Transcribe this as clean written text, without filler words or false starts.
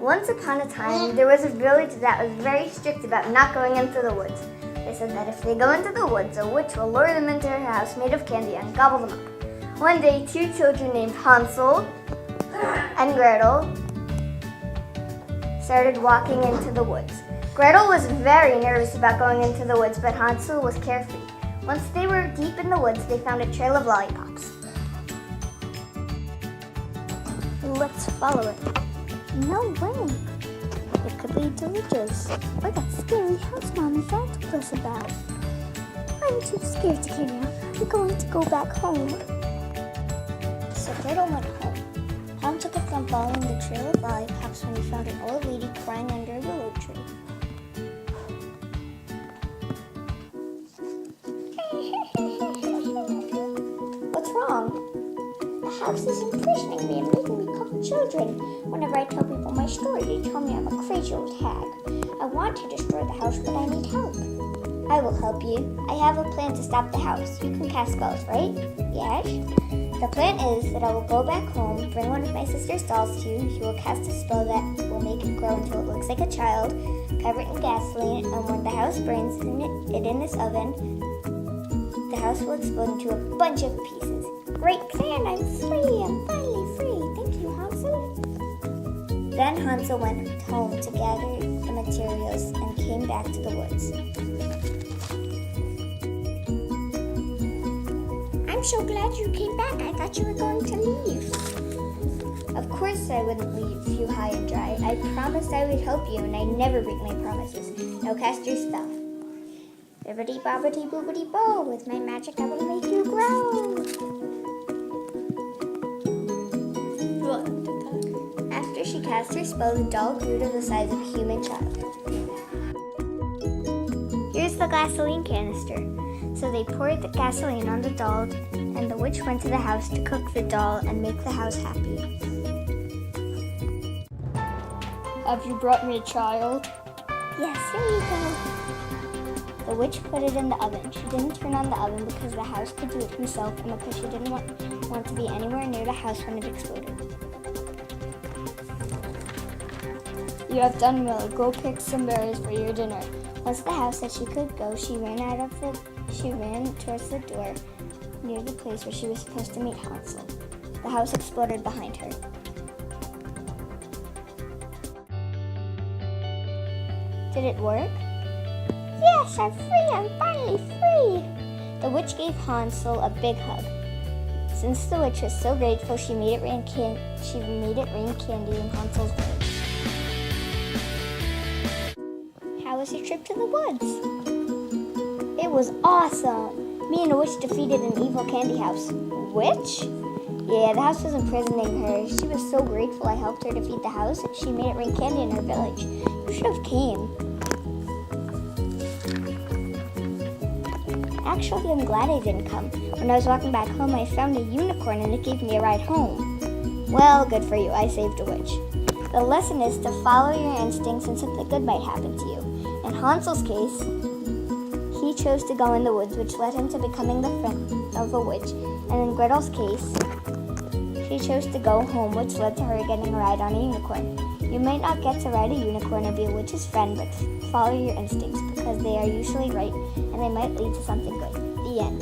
Once upon a time, there was a village that was very strict about not going into the woods. They said that if they go into the woods, a witch will lure them into her house made of candy and gobble them up. One day, two children named Hansel and Gretel started walking into the woods. Gretel was very nervous about going into the woods, but Hansel was carefree. Once they were deep in the woods, they found a trail of lollipops. Let's follow it. No way! It could lead to witches, or that scary house Mom and Dad told us about. I'm too scared to carry on. I'm going to go back home. So Gretel went home. Hansel kept on following the trail of lollipops when he found an old lady crying under a willow tree. What's wrong? The house is imprisoning me and making me call children. Whenever I tell people my story, they tell me I'm a crazy old hag. I want to destroy the house, but I need help. I will help you. I have a plan to stop the house. You can cast spells, right? Yes. The plan is that I will go back home, bring one of my sister's dolls to you. You will cast a spell that will make it grow until it looks like a child, cover it in gasoline, and when the house burns it in this oven, the house will explode into a bunch of pieces. Great plan! I'm free! I'm finally free! Thank you, Hansel. Then Hansel went home to gather the materials and came back to the woods. I'm so glad you came back. I thought you were going to leave. Of course I wouldn't leave you high and dry. I promised I would help you, and I never break my promises. Now cast your spell. Bibbidi bobbidi boobidi bo. With my magic I will make you grow. After she cast her spell, the doll grew to the size of a human child. Here's the gasoline canister. So they poured the gasoline on the doll, and the witch went to the house to cook the doll and make the house happy. Have you brought me a child? Yes, here you go. The witch put it in the oven. She didn't turn on the oven because the house could do it himself and because she didn't want to be anywhere near the house when it exploded. You have done well. Go pick some berries for your dinner. Once the house said she could go, she ran towards the door near the place where she was supposed to meet Hansel. The house exploded behind her. Did it work? Yes, I'm free! I'm finally free! The witch gave Hansel a big hug. Since the witch was so grateful, she made it rain candy in Hansel's village. How was your trip to the woods? It was awesome! Me and the witch defeated an evil candy house. Witch? Yeah, the house was imprisoning her. She was so grateful I helped her defeat the house. She made it rain candy in her village. You should have came. Actually, I'm glad I didn't come. When I was walking back home, I found a unicorn and it gave me a ride home. Well, good for you. I saved a witch. The lesson is to follow your instincts and something good might happen to you. In Hansel's case, he chose to go in the woods, which led him to becoming the friend of a witch. And in Gretel's case, she chose to go home, which led to her getting a ride on a unicorn. You might not get to ride a unicorn or be a witch's friend, but follow your instincts because they are usually right and they might lead to something good. The end.